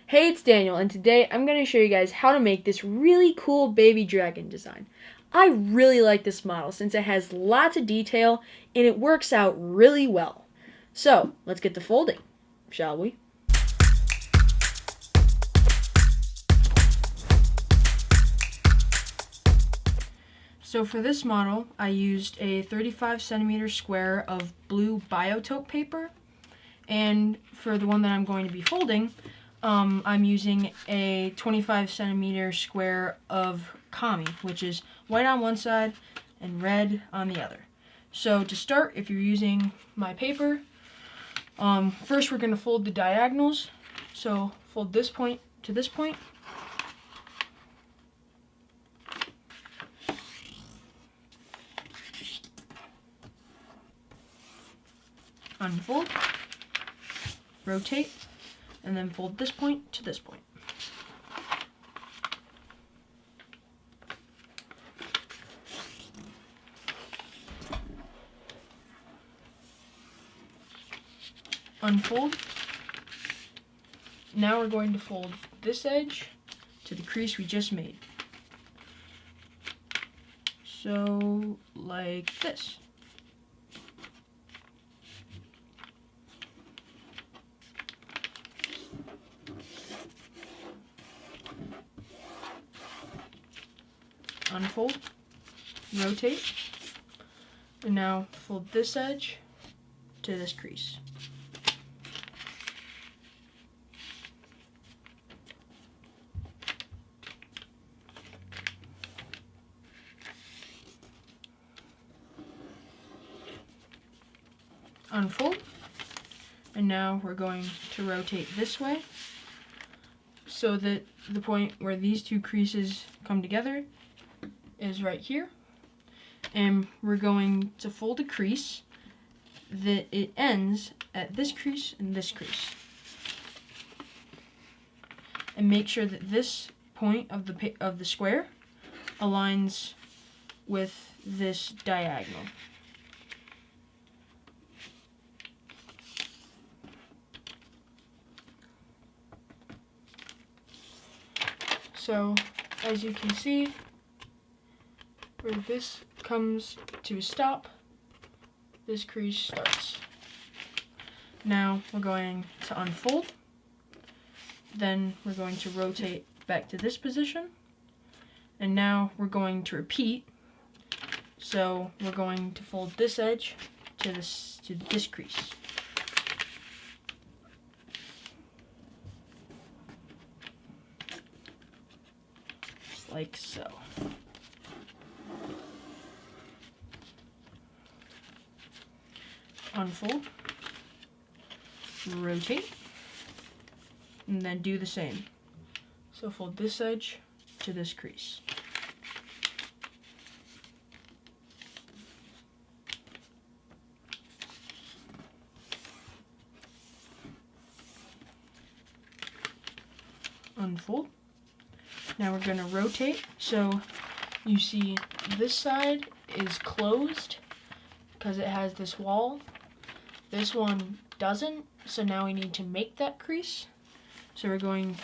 Hey, it's Daniel, and today I'm going to show you guys how to make this really cool baby dragon design. I really like this model since it has lots of detail and it works out really well. So, let's get to folding, shall we? So for this model, I used a 35 centimeter square of blue Biotaupe paper, and for the one that I'm going to be folding, I'm using a 25 centimeter square of Kami, which is white on one side and red on the other. So to start, if you're using my paper, first we're going to fold the diagonals. So fold this point to this point. Unfold, rotate, and then fold this point to this point. Unfold. Now we're going to fold this edge to the crease we just made. So, like this. Unfold, rotate, and now fold this edge to this crease. Unfold, and now we're going to rotate this way so that the point where these two creases come together is right here, and we're going to fold a crease that it ends at this crease and this crease, and make sure that this point of the square aligns with this diagonal. So, as you can see, where this comes to a stop, this crease starts. Now we're going to unfold, then we're going to rotate back to this position, and now we're going to repeat. So we're going to fold this edge to this crease. Like so. Unfold, rotate, and then do the same. So fold this edge to this crease. Unfold. Now we're going to rotate, so you see this side is closed because it has this wall. This one doesn't, so now we need to make that crease. So we're going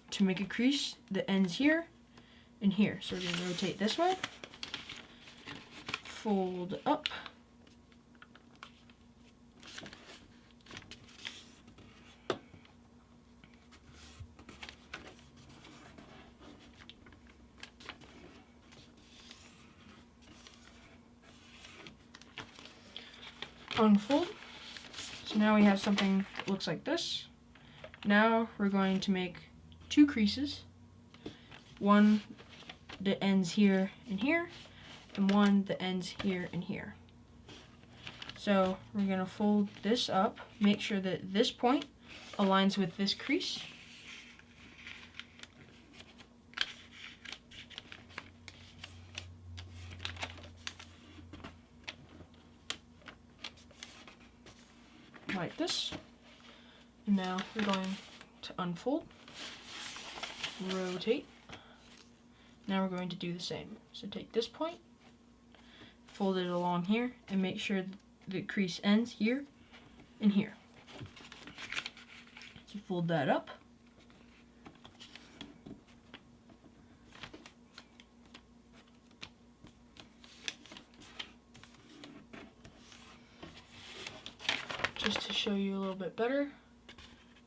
to make a crease that ends here and here. So we're going to rotate this way, fold up, unfold. So now we have something that looks like this. Now we're going to make two creases, one that ends here and here, and one that ends here and here. So we're going to fold this up, make sure that this point aligns with this crease. Like this. And now we're going to unfold, rotate. Now we're going to do the same. So take this point, fold it along here, and make sure the crease ends here and here. So fold that up, just to show you a little bit better,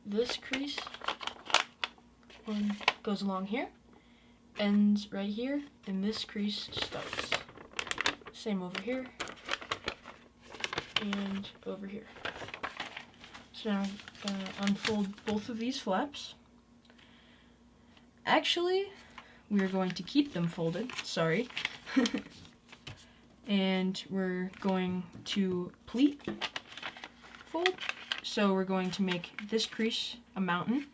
this crease one goes along here, ends right here, and this crease starts. Same over here and over here. So now I'm gonna unfold both of these flaps. Actually, we're going to keep them folded, sorry. And we're going to pleat fold. So we're going to make this crease a mountain.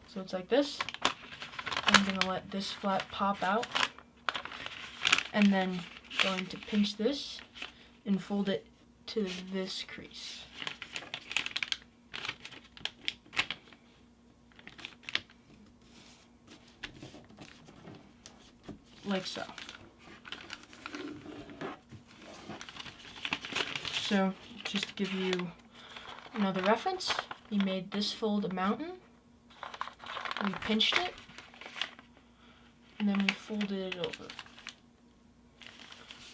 So it's like this. I'm gonna let this flap pop out, and then going to pinch this and fold it to this crease. Like so. So just to give you another reference, we made this fold a mountain. We pinched it, and then we folded it over.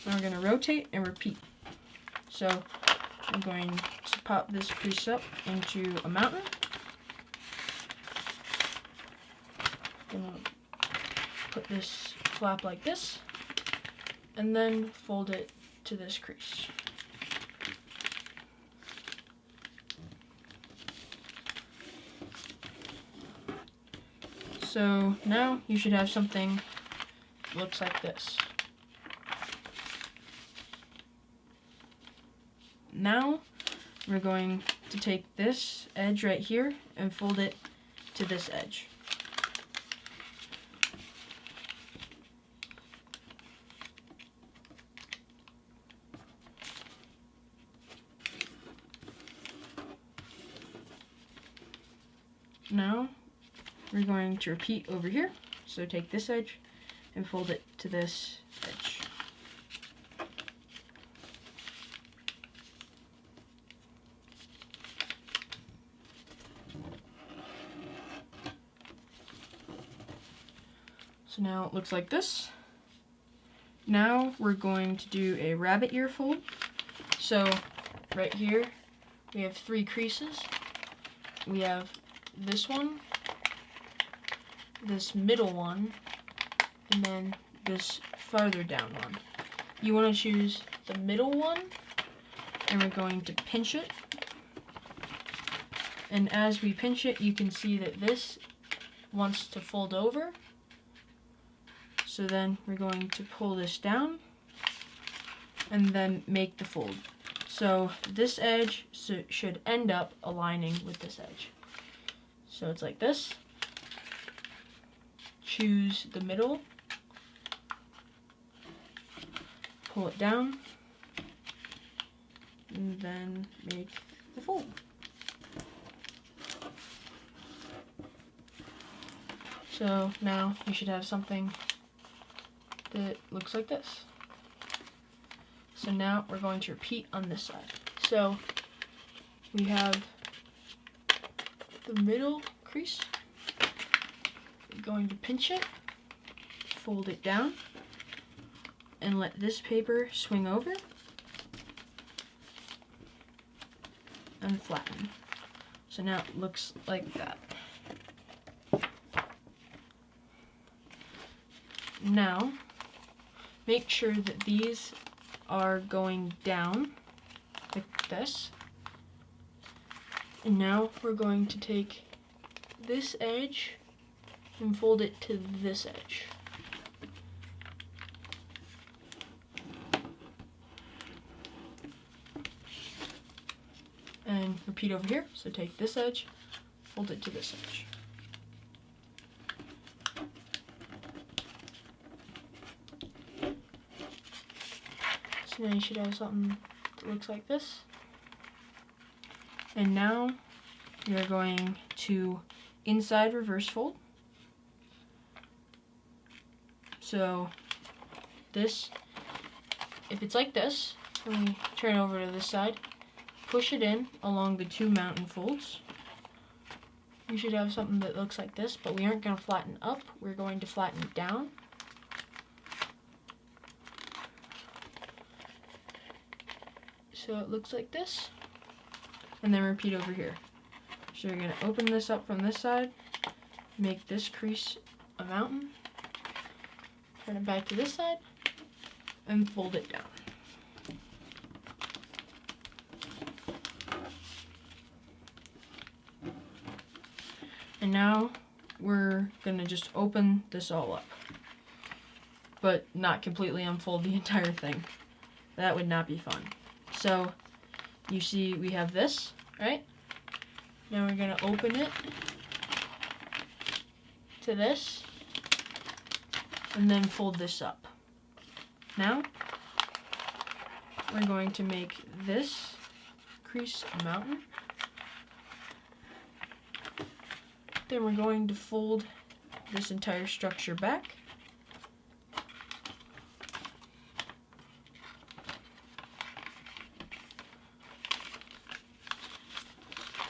Now we're going to rotate and repeat. So I'm going to pop this crease up into a mountain. Gonna put this flap like this, and then fold it to this crease. So now you should have something that looks like this. Now we're going to take this edge right here and fold it to this edge. Now we're going to repeat over here. So take this edge and fold it to this edge. So now it looks like this. Now we're going to do a rabbit ear fold. So right here we have 3 creases. We have this one, this middle one, and then this farther down one. You want to choose the middle one, and we're going to pinch it. And as we pinch it, you can see that this wants to fold over. So then we're going to pull this down and then make the fold. So this edge should end up aligning with this edge. So it's like this. Choose the middle, pull it down, and then make the fold. So now you should have something that looks like this. So now we're going to repeat on this side. So we have the middle crease. We're going to pinch it, fold it down, and let this paper swing over and flatten. So now it looks like that. Now, make sure that these are going down like this. And now we're going to take this edge and fold it to this edge. And repeat over here. So take this edge, fold it to this edge. So now you should have something that looks like this. And now you're going to inside reverse fold. So this, if it's like this, and we turn over to this side, push it in along the 2 mountain folds. You should have something that looks like this, but we aren't going to flatten up, we're going to flatten down. So it looks like this, and then repeat over here. So you're going to open this up from this side, make this crease a mountain, turn it back to this side, and fold it down. And now we're going to just open this all up, but not completely unfold the entire thing. That would not be fun. So you see we have this, right? Now we're going to open it to this, and then fold this up. Now we're going to make this crease a mountain. Then we're going to fold this entire structure back.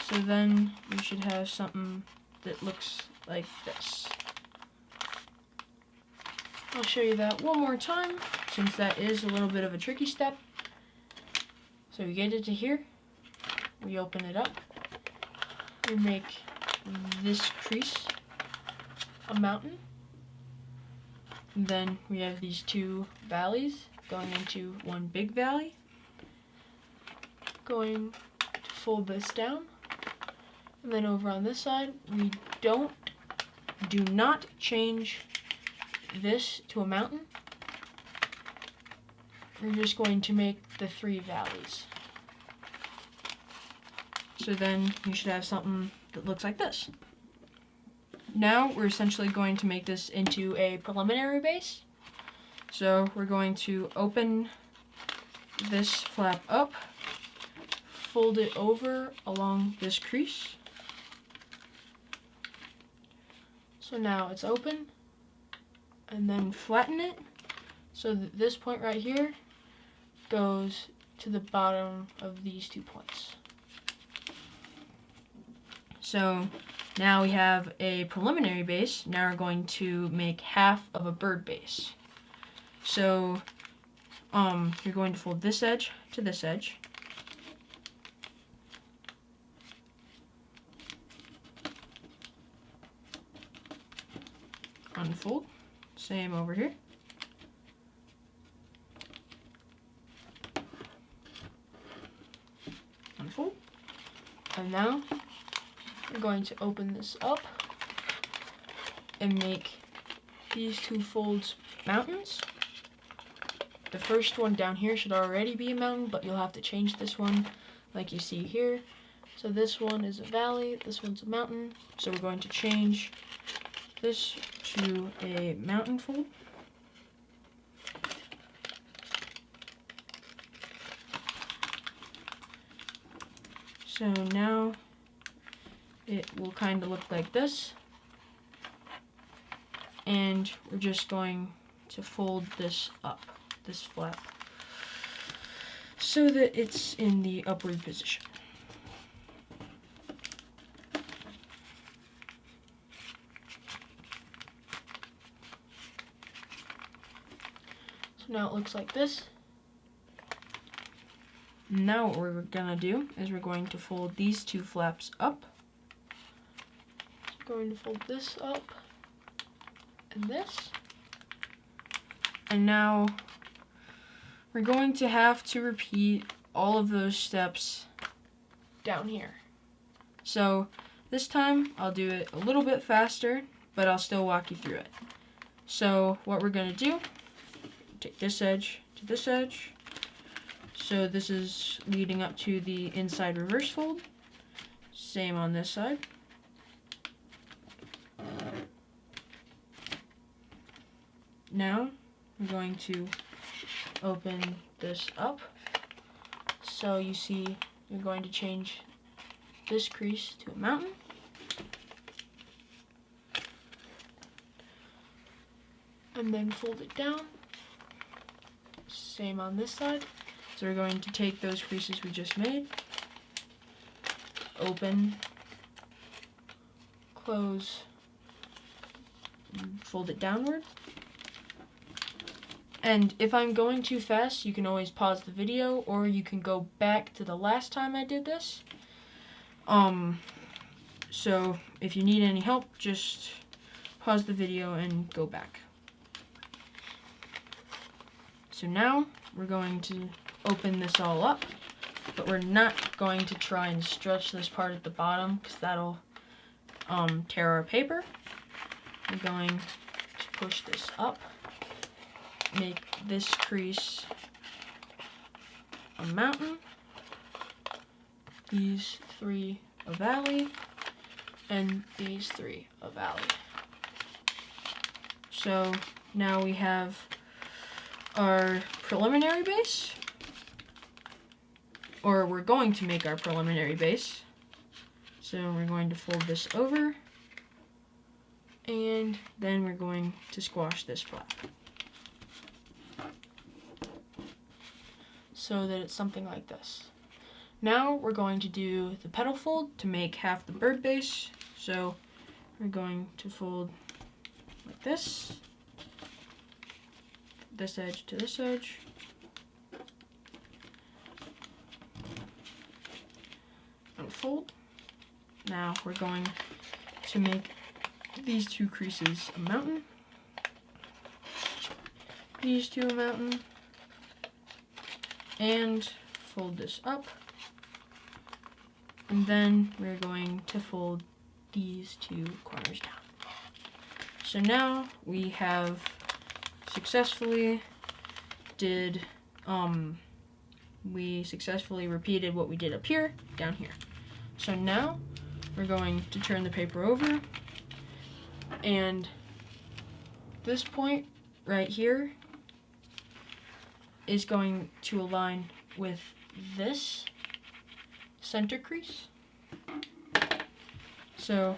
So then you should have something that looks like this. I'll show you that one more time, since that is a little bit of a tricky step. So we get it to here, we open it up, we make this crease a mountain, and then we have these two valleys going into one big valley. Going to fold this down, and then over on this side we do not change this to a mountain. We're just going to make the three valleys. So then you should have something that looks like this. Now we're essentially going to make this into a preliminary base. So we're going to open this flap up, fold it over along this crease. So now it's open, and then flatten it so that this point right here goes to the bottom of these 2 points. So now we have a preliminary base. Now we're going to make half of a bird base. So you're going to fold this edge to this edge. Unfold. Same over here. Unfold. And now we're going to open this up and make these two folds mountains. The first one down here should already be a mountain, but you'll have to change this one like you see here. So this one is a valley, this one's a mountain. So we're going to change this to a mountain fold. So now it will kind of look like this. And we're just going to fold this up, this flap, so that it's in the upward position. So now it looks like this. Now what we're gonna do is we're going to fold these two flaps up. So going to fold this up and this. And now we're going to have to repeat all of those steps down here. So this time I'll do it a little bit faster, but I'll still walk you through it. So what we're gonna do, take this edge to this edge. So this is leading up to the inside reverse fold. Same on this side. Now we're going to open this up. So you see you're going to change this crease to a mountain. And then fold it down. Same on this side. So we're going to take those creases we just made, open, close, fold it downward, And if I'm going too fast, you can always pause the video, or you can go back to the last time I did this. So if you need any help, just pause the video and go back. So now we're going to open this all up, but we're not going to try and stretch this part at the bottom because that'll tear our paper. We're going to push this up, make this crease a mountain, these three a valley, and these three a valley. So now we have our preliminary base, or we're going to make our preliminary base. So we're going to fold this over, and then we're going to squash this flap so that it's something like this. Now we're going to do the petal fold to make half the bird base. So we're going to fold like this edge to this edge, and fold. Now we're going to make these two creases a mountain, these two a mountain, and fold this up. And then we're going to fold these two corners down. So now we have successfully repeated what we did up here, down here. So now we're going to turn the paper over, and this point right here is going to align with this center crease. So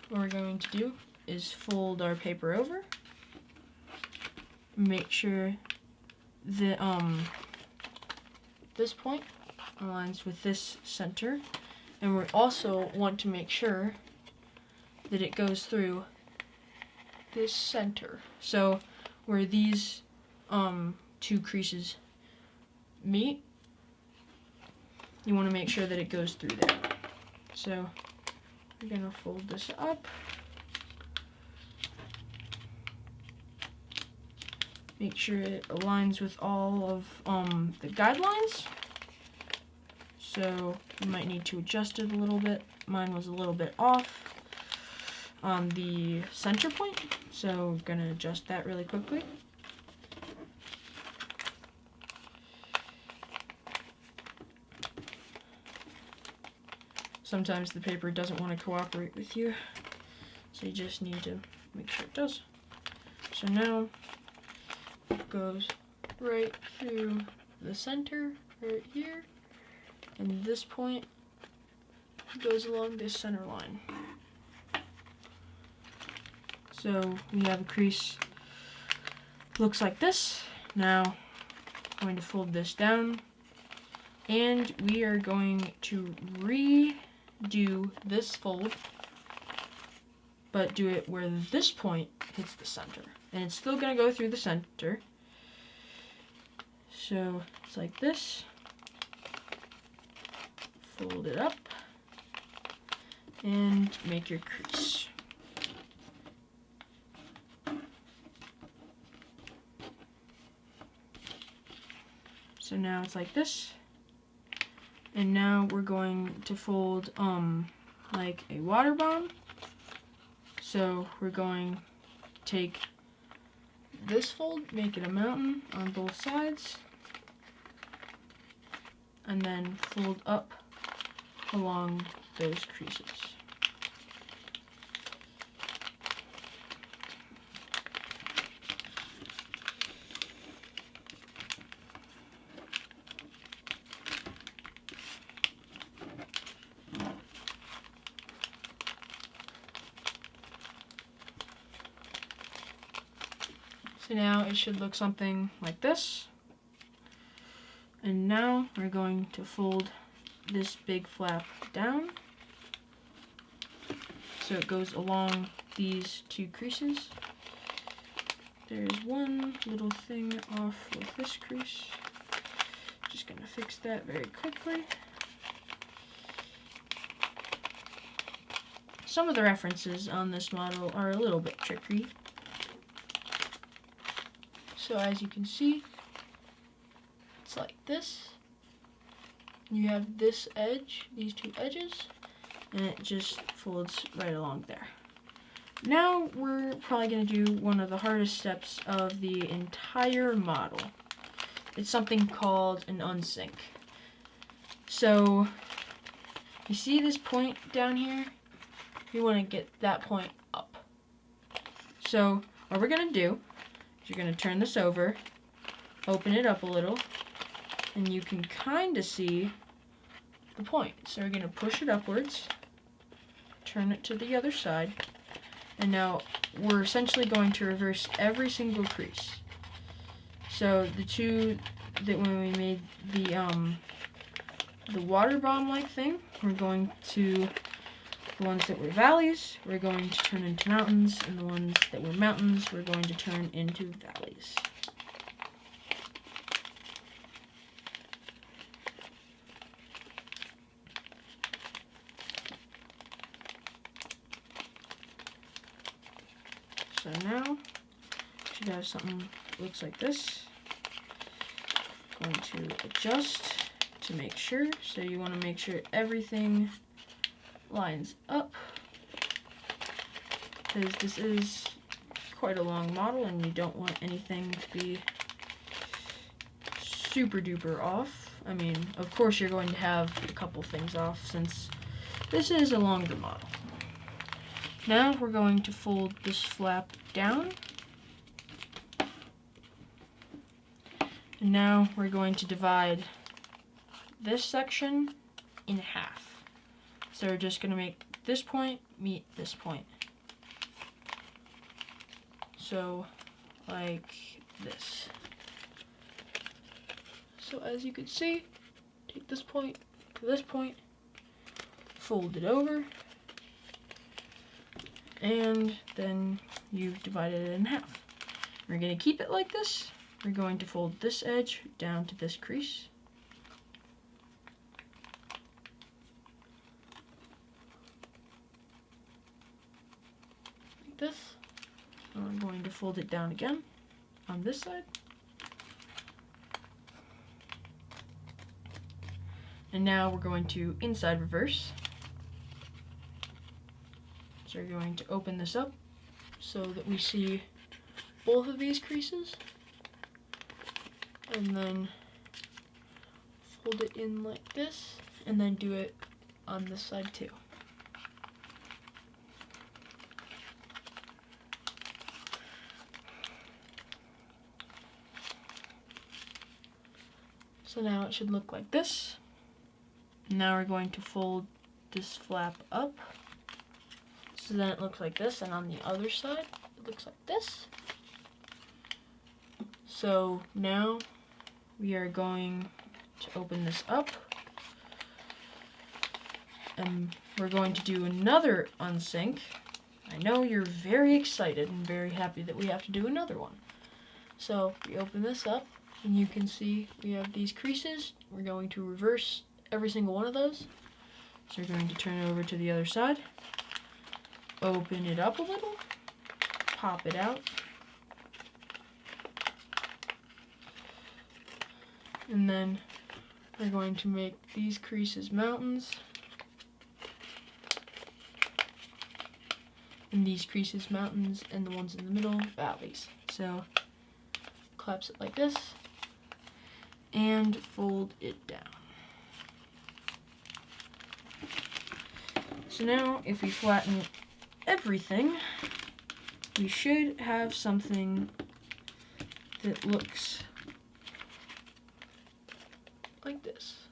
what we're going to do is fold our paper over, make sure that this point aligns with this center, and we also want to make sure that it goes through this center. So where these two creases meet, you want to make sure that it goes through there. So we're going to fold this up, make sure it aligns with all of the guidelines. So you might need to adjust it a little bit. Mine was a little bit off on the center point, so we're going to adjust that really quickly. Sometimes the paper doesn't want to cooperate with you, so you just need to make sure it does. So now it goes right through the center right here, and this point goes along this center line. So we have a crease, looks like this. Now I'm going to fold this down, and we are going to redo this fold, but do it where this point hits the center, and it's still going to go through the center. So it's like this, fold it up, and make your crease. So now it's like this, and now we're going to fold like a water bomb. So we're going to take this fold, make it a mountain on both sides, and then fold up along those creases. So now it should look something like this. And now we're going to fold this big flap down so it goes along these two creases. there's one little thing off with this crease. Just gonna fix that very quickly. Some of the references on this model are a little bit tricky. So as you can see, it's like this. You have this edge, these two edges, and it just folds right along there. Now we're probably going to do one of the hardest steps of the entire model. It's something called an unsync. So you see this point down here? You want to get that point up. So what we're going to do is you're going to turn this over, open it up a little, and you can kind of see the point. So we're going to push it upwards, turn it to the other side, and now we're essentially going to reverse every single crease. So the two that when we made the water bomb-like thing, we're going to, the ones that were valleys, we're going to turn into mountains, and the ones that were mountains, we're going to turn into valleys. So now, you should have something that looks like this. Going to adjust to make sure. So you want to make sure everything lines up, because this is quite a long model and you don't want anything to be super duper off. I mean, of course you're going to have a couple things off since this is a longer model. Now we're going to fold this flap down. And now we're going to divide this section in half. So we're just going to make this point meet this point. So like this. So as you can see, take this point to this point, fold it over, and then you've divided it in half. We're going to keep it like this. We're going to fold this edge down to this crease. Like this. And I'm going to fold it down again on this side. And now we're going to inside reverse. So we're going to open this up so that we see both of these creases. And then fold it in like this, and then do it on this side too. So now it should look like this. Now we're going to fold this flap up. So then it looks like this, and on the other side, it looks like this. So now we are going to open this up, and we're going to do another unsync. I know you're very excited and very happy that we have to do another one. So we open this up, and you can see we have these creases. We're going to reverse every single one of those. So we're going to turn it over to the other side, open it up a little, pop it out, and then we're going to make these creases mountains, and these creases mountains, and the ones in the middle valleys. So collapse it like this and fold it down. So now if we flatten everything, we should have something that looks like this.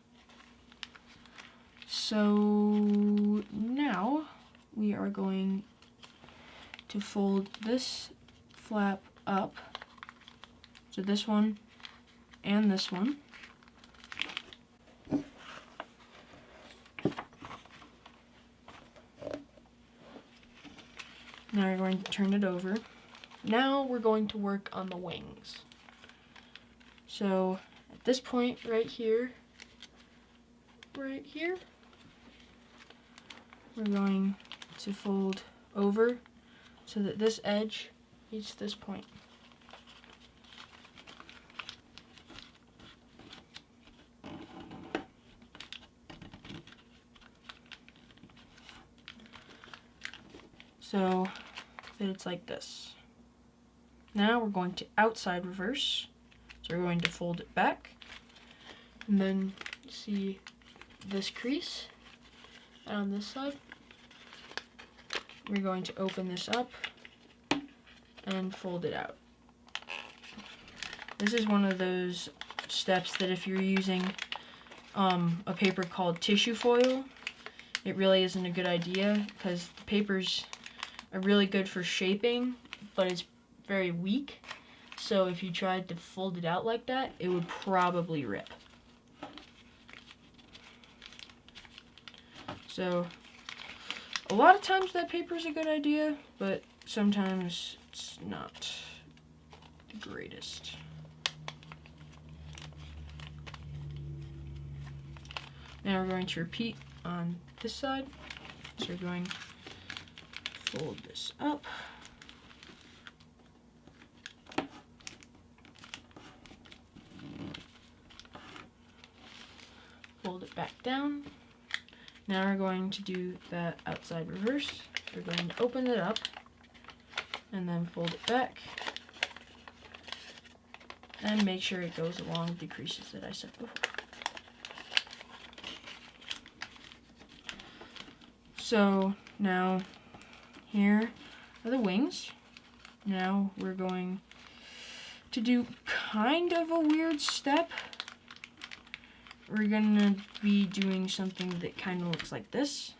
So now we are going to fold this flap up, so this one and this one. Now we're going to turn it over, now we're going to work on the wings. So at this point right here, we're going to fold over so that this edge meets this point. So that it's like this. Now we're going to outside reverse. So we're going to fold it back. And then see this crease. And on this side, we're going to open this up and fold it out. This is one of those steps that if you're using a paper called tissue foil, it really isn't a good idea because the papers are really good for shaping, but it's very weak. So if you tried to fold it out like that, it would probably rip. So a lot of times that paper is a good idea, but sometimes it's not the greatest. Now we're going to repeat on this side. So we're going to fold this up. Fold it back down. Now we're going to do that outside reverse. We're going to open it up and then fold it back and make sure it goes along the creases that I said before. So now here are the wings. Now we're going to do kind of a weird step. We're gonna be doing something that kind of looks like this.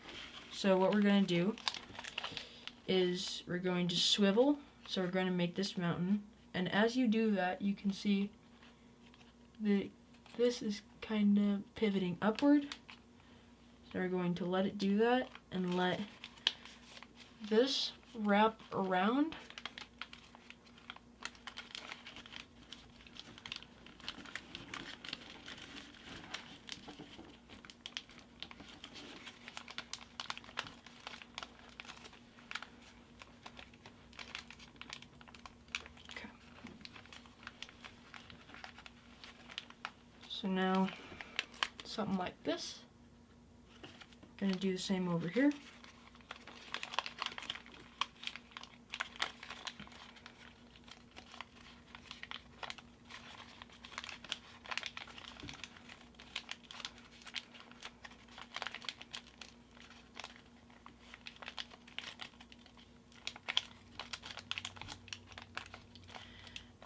So what we're gonna do is we're going to swivel. So we're going to make this mountain. And as you do that, you can see that this is kind of pivoting upward. So we're going to let it do that and let this wrap around. So now, something like this. Gonna do the same over here.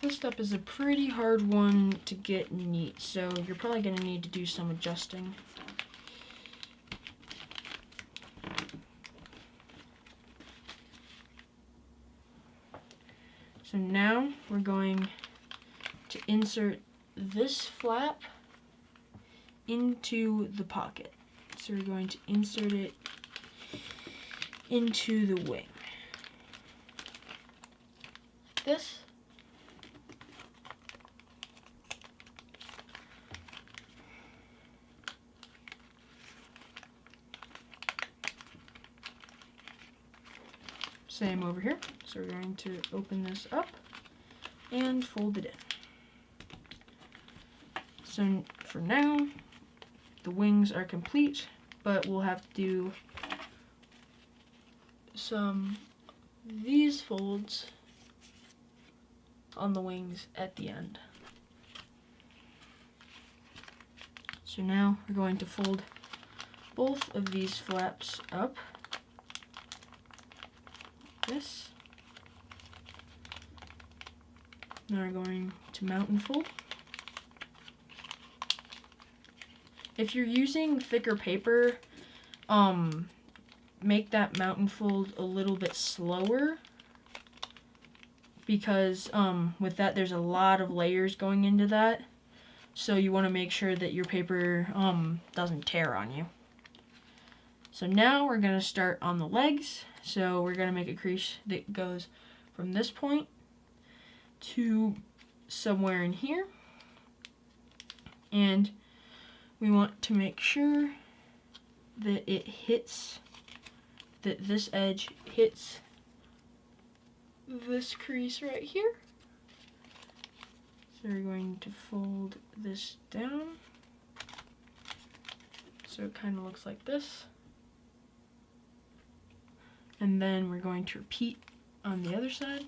This step is a pretty hard one to get neat, so you're probably going to need to do some adjusting. So now we're going to insert this flap into the pocket. So we're going to insert it into the wing. This. Same over here. So we're going to open this up and fold it in. So for now, the wings are complete, but we'll have to do some of these folds on the wings at the end. So now we're going to fold both of these flaps up. This. Now we're going to mountain fold. If you're using thicker paper, make that mountain fold a little bit slower because with that there's a lot of layers going into that. So you want to make sure that your paper doesn't tear on you. So now we're going to start on the legs. So we're going to make a crease that goes from this point to somewhere in here, and we want to make sure that this edge hits this crease right here. So we're going to fold this down so it kind of looks like this. And then we're going to repeat on the other side.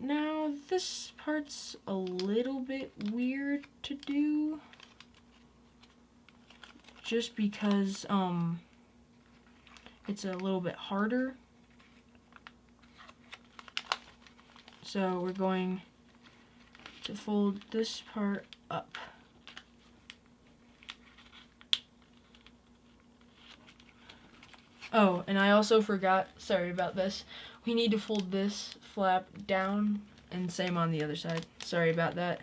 Now this part's a little bit weird to do, just because it's a little bit harder. So we're going to fold this part up. Oh, and I also forgot, sorry about this, we need to fold this flap down, and same on the other side. Sorry about that.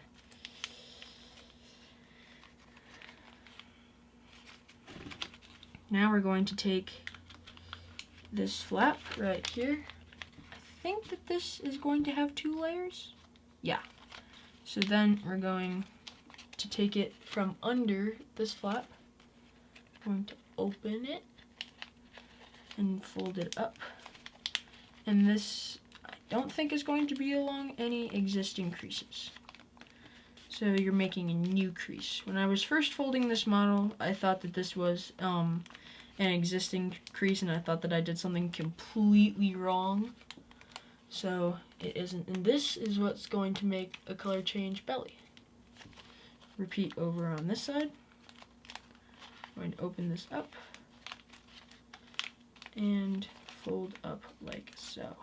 Now we're going to take this flap right here. I think that this is going to have 2 layers. Yeah. So then we're going to take it from under this flap. I'm going to open it and fold it up. And this, I don't think, is going to be along any existing creases. So you're making a new crease. When I was first folding this model, I thought that this was an existing crease, and I thought that I did something completely wrong. So it isn't. And this is what's going to make a color change belly. Repeat over on this side. I'm going to open this up and fold up like so.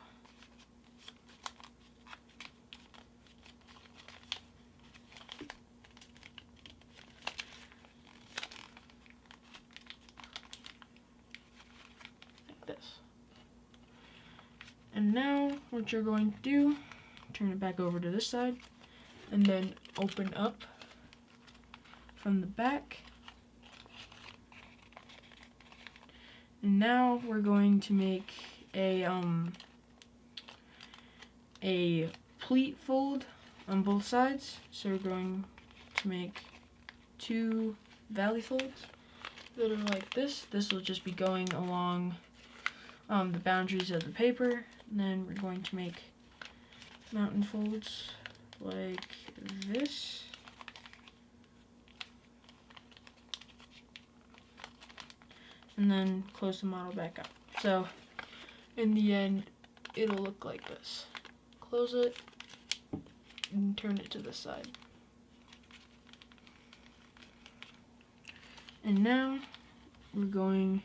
Like this. And now what you're going to do, turn it back over to this side, and then open up from the back. And now we're going to make a pleat fold on both sides. So we're going to make 2 valley folds that are like this. This will just be going along the boundaries of the paper. And then we're going to make mountain folds like this. And then close the model back up. So in the end, it'll look like this. Close it and turn it to this side. And now we're going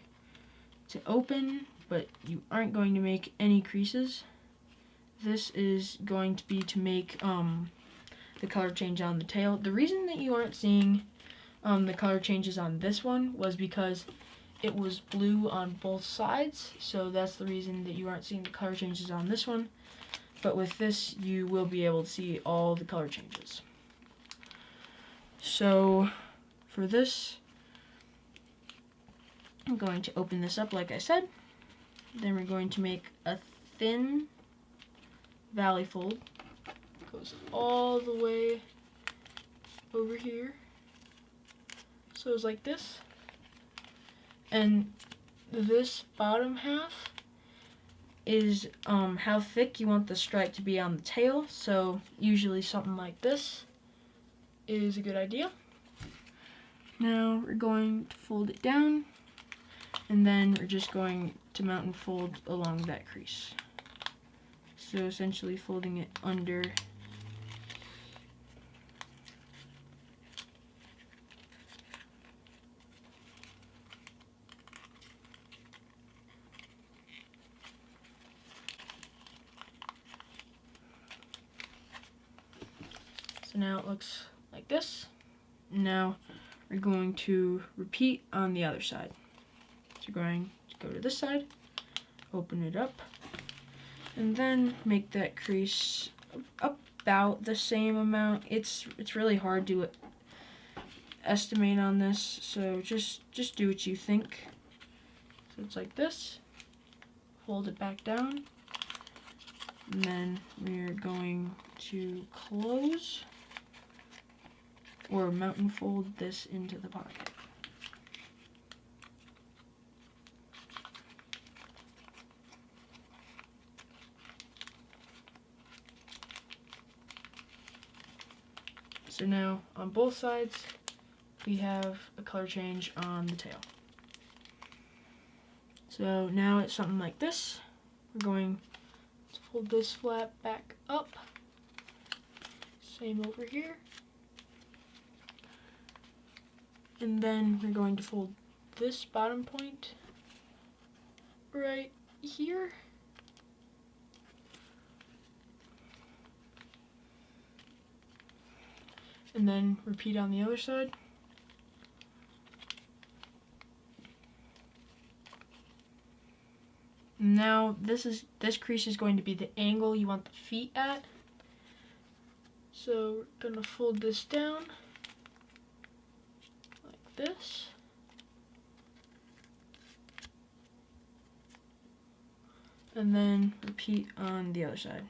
to open, but you aren't going to make any creases. This is going to be to make the color change on the tail. The reason that you aren't seeing the color changes on this one was because it was blue on both sides, so that's the reason that you aren't seeing the color changes on this one. But with this, you will be able to see all the color changes. So for this, I'm going to open this up like I said. Then we're going to make a thin valley fold. Goes all the way over here. So it's like this. And this bottom half is how thick you want the stripe to be on the tail. So usually something like this is a good idea. Now we're going to fold it down, and then we're just going to mountain fold along that crease. So essentially folding it under. So now it looks like this. Now we're going to repeat on the other side. So we're going to go to this side, open it up, and then make that crease about the same amount. It's really hard to estimate on this, so just do what you think. So it's like this. Fold it back down, and then we're going to close or mountain fold this into the pocket. So now on both sides we have a color change on the tail. So now it's something like this. We're going to fold this flap back up. Same over here. And then we're going to fold this bottom point right here. And then repeat on the other side. Now this crease is going to be the angle you want the feet at. So we're gonna fold this down like this. And then repeat on the other side.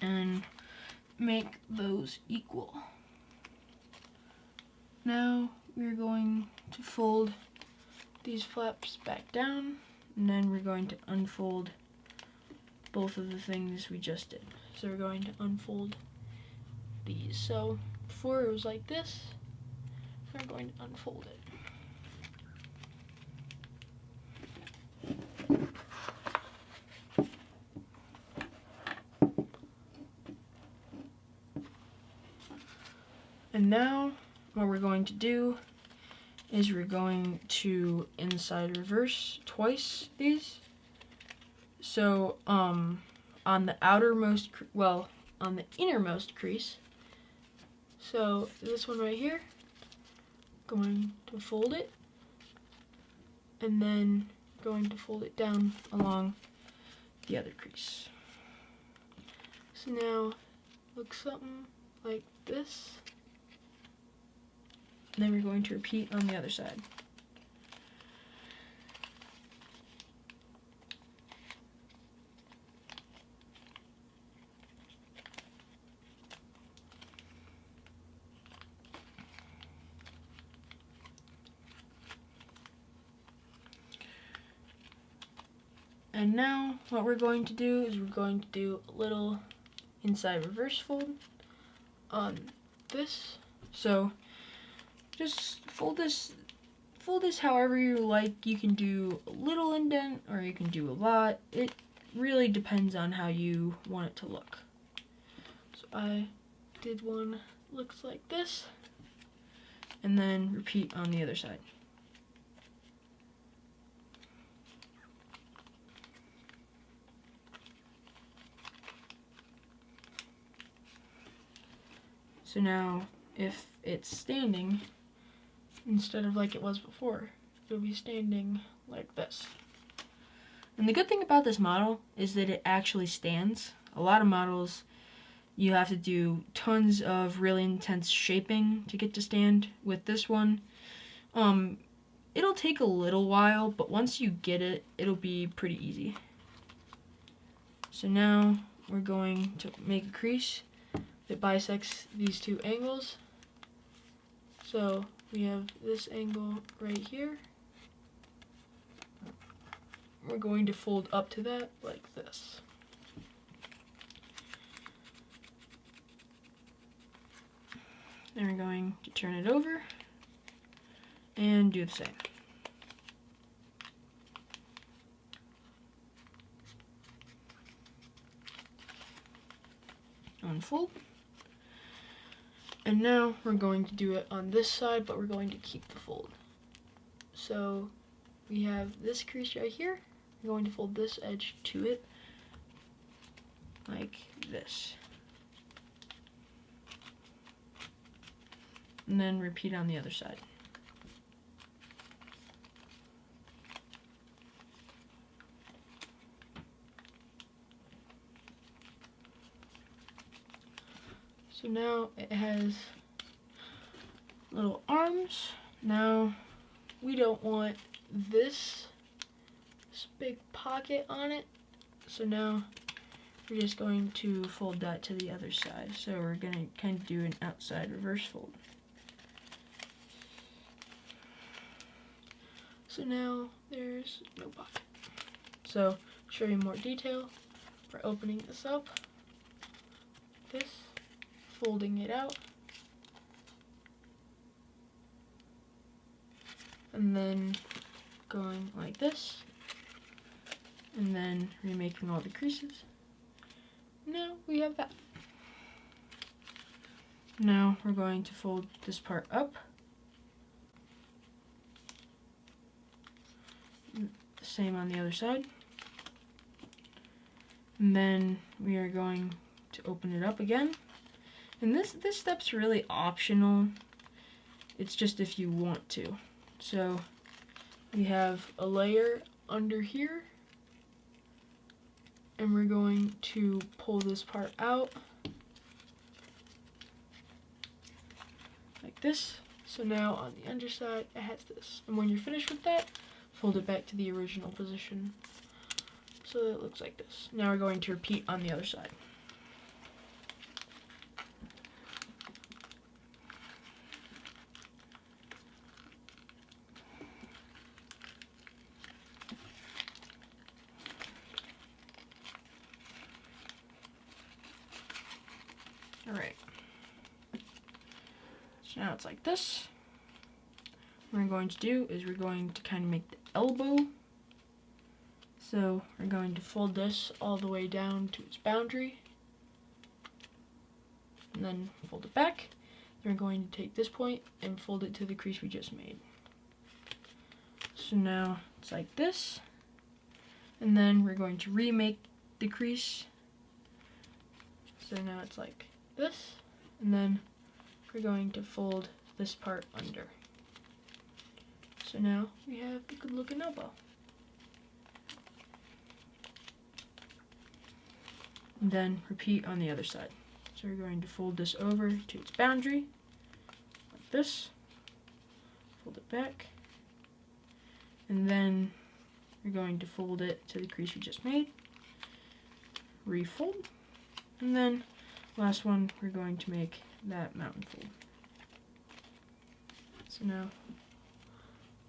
And make those equal. Now we're going to fold these flaps back down, and then we're going to unfold both of the things we just did. So we're going to unfold these. So before it was like this, we're going to unfold it. And now what we're going to do is we're going to inside reverse twice these. So on the outermost, on the innermost crease. So this one right here, going to fold it, and then going to fold it down along the other crease. So now looks something like this. And then we're going to repeat on the other side. And now what we're going to do is we're going to do a little inside reverse fold on this. So just fold this however you like. You can do a little indent or you can do a lot. It really depends on how you want it to look. So I did one looks like this, and then repeat on the other side. So now if it's standing, instead of like it was before, it'll be standing like this. And the good thing about this model is that it actually stands. A lot of models, you have to do tons of really intense shaping to get to stand. With this one, it'll take a little while, but once you get it, it'll be pretty easy. So now we're going to make a crease that bisects these two angles. So we have this angle right here. We're going to fold up to that like this. Then we're going to turn it over and do the same. Unfold. And now we're going to do it on this side, but we're going to keep the fold. So we have this crease right here. We're going to fold this edge to it like this. And then repeat on the other side. So now it has little arms. Now, we don't want this big pocket on it. So now we're just going to fold that to the other side. So we're going to kind of do an outside reverse fold. So now there's no pocket. So to show you more detail, we're opening this up, this, folding it out, and then going like this, and then remaking all the creases. Now we have that. Now we're going to fold this part up. The same on the other side. And then we are going to open it up again. And this step's really optional. It's just if you want to. So we have a layer under here. And we're going to pull this part out like this. So now on the underside it has this. And when you're finished with that, fold it back to the original position. So that it looks like this. Now we're going to repeat on the other side. Alright. So now it's like this. What we're going to do is we're going to kind of make the elbow. So we're going to fold this all the way down to its boundary. And then fold it back. Then we're going to take this point and fold it to the crease we just made. So now it's like this. And then we're going to remake the crease. So now it's like this. And then we're going to fold this part under. So now we have a good looking elbow. And then repeat on the other side. So we're going to fold this over to its boundary, like this. Fold it back. And then we're going to fold it to the crease we just made. Refold. And then last one, we're going to make that mountain fold. So now,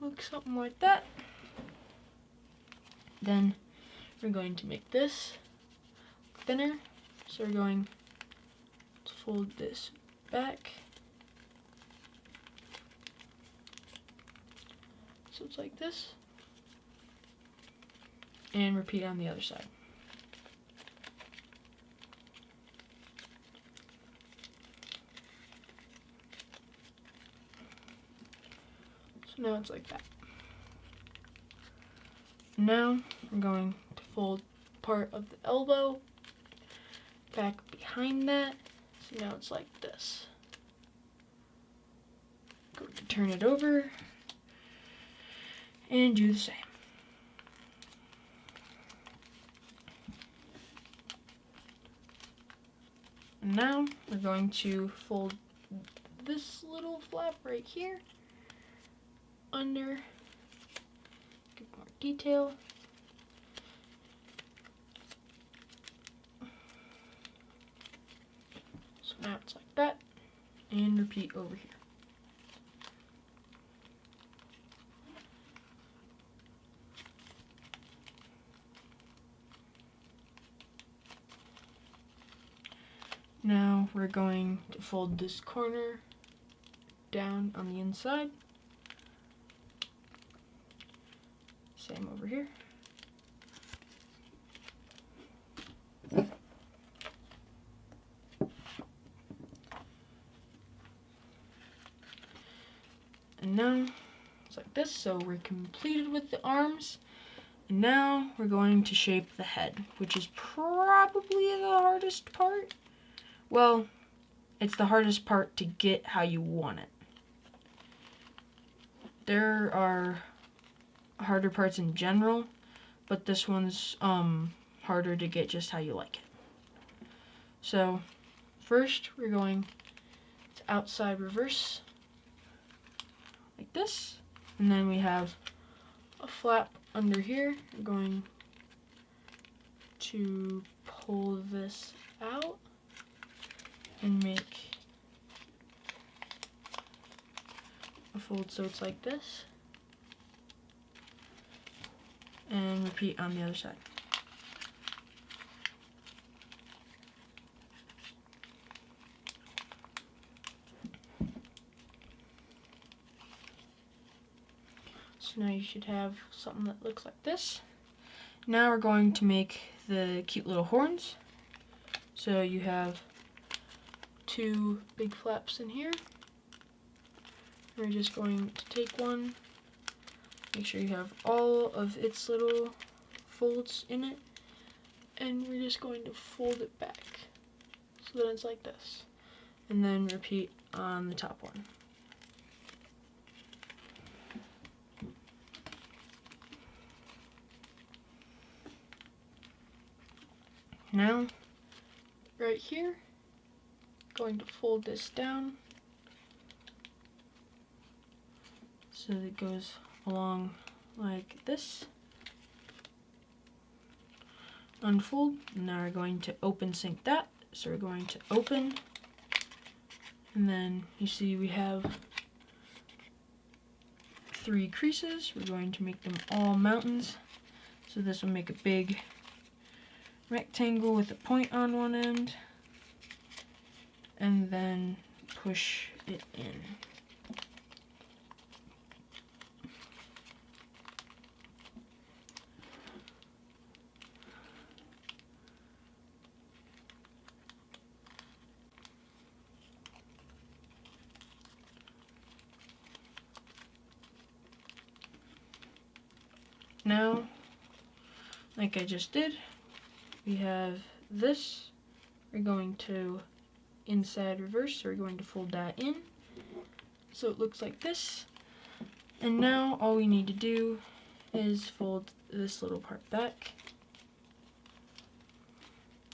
looks something like that. Then we're going to make this thinner. So we're going to fold this back. So it's like this. And repeat on the other side. So now it's like that. Now we're going to fold part of the elbow back behind that. So now it's like this. Go to turn it over and do the same. And now we're going to fold this little flap right here under, get more detail. So now it's like that, and repeat over here. Now we're going to fold this corner down on the inside. Same over here. And now it's like this, so we're completed with the arms. And now we're going to shape the head, which is probably the hardest part. Well, it's the hardest part to get how you want it. There are harder parts in general, but this one's harder to get just how you like it. So first we're going to outside reverse this, and then we have a flap under here. I'm going to pull this out and make a fold so it's like this, and repeat on the other side. So now you should have something that looks like this. Now we're going to make the cute little horns. So you have two big flaps in here. We're just going to take one, make sure you have all of its little folds in it, and we're just going to fold it back so that it's like this. And then repeat on the top one. Now, right here, going to fold this down so that it goes along like this. Unfold, and now we're going to open sync that. So we're going to open, and then you see we have 3 creases. We're going to make them all mountains. So this will make a big rectangle with a point on one end, and then push it in. Now, like I just did, we have this. We're going to inside reverse, so we're going to fold that in so it looks like this. And now all we need to do is fold this little part back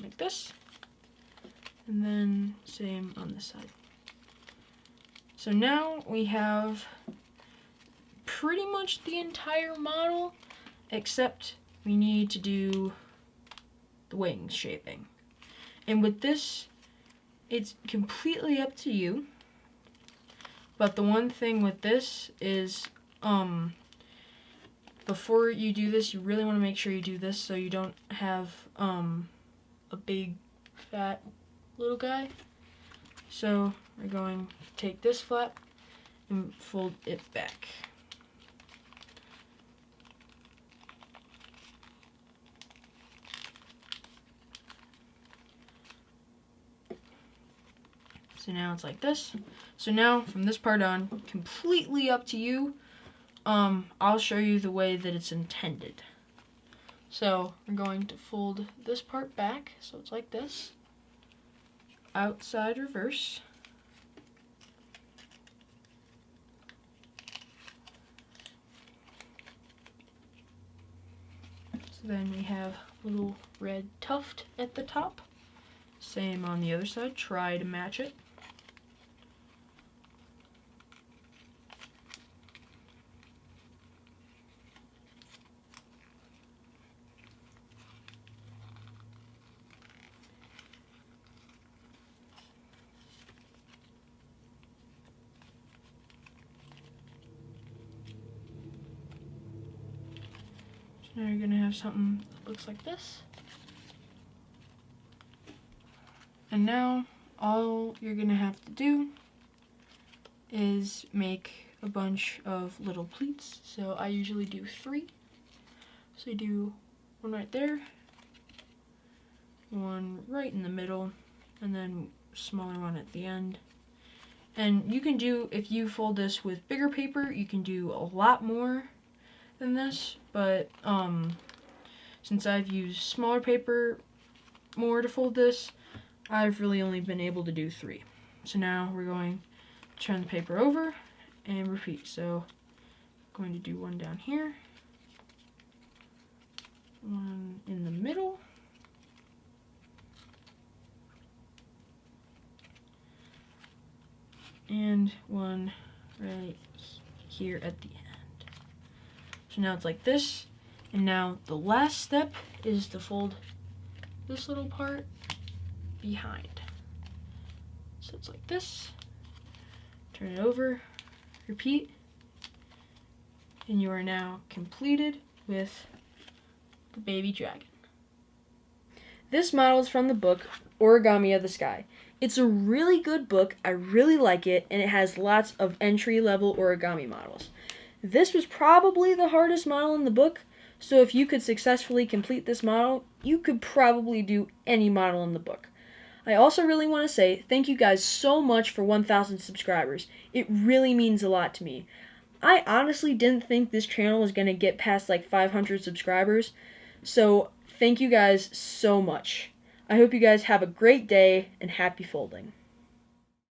like this, and then same on this side. So now we have pretty much the entire model, except we need to do the wings shaping. And with this, it's completely up to you. But the one thing with this is, before you do this, you really want to make sure you do this so you don't have a big fat little guy. So we're going to take this flap and fold it back. So now it's like this. So now from this part on, completely up to you. I'll show you the way that it's intended. So we're going to fold this part back, so it's like this. Outside reverse. So then we have a little red tuft at the top. Same on the other side, try to match it. Now you're gonna have something that looks like this. And now all you're gonna have to do is make a bunch of little pleats. So I usually do 3. So you do one right there, one right in the middle, and then smaller one at the end. And you can do, if you fold this with bigger paper, you can do a lot more than this, but since I've used smaller paper more to fold this, I've really only been able to do 3. So now we're going to turn the paper over and repeat. So I'm going to do one down here, one in the middle, and one right here. here at the end. So now it's like this, and now the last step is to fold this little part behind. So it's like this, turn it over, repeat, and you are now completed with the baby dragon. This model is from the book Origami of the Sky. It's a really good book, I really like it, and it has lots of entry-level origami models. This was probably the hardest model in the book, so if you could successfully complete this model, you could probably do any model in the book. I also really want to say thank you guys so much for 1,000 subscribers. It really means a lot to me. I honestly didn't think this channel was going to get past like 500 subscribers, so thank you guys so much. I hope you guys have a great day and happy folding.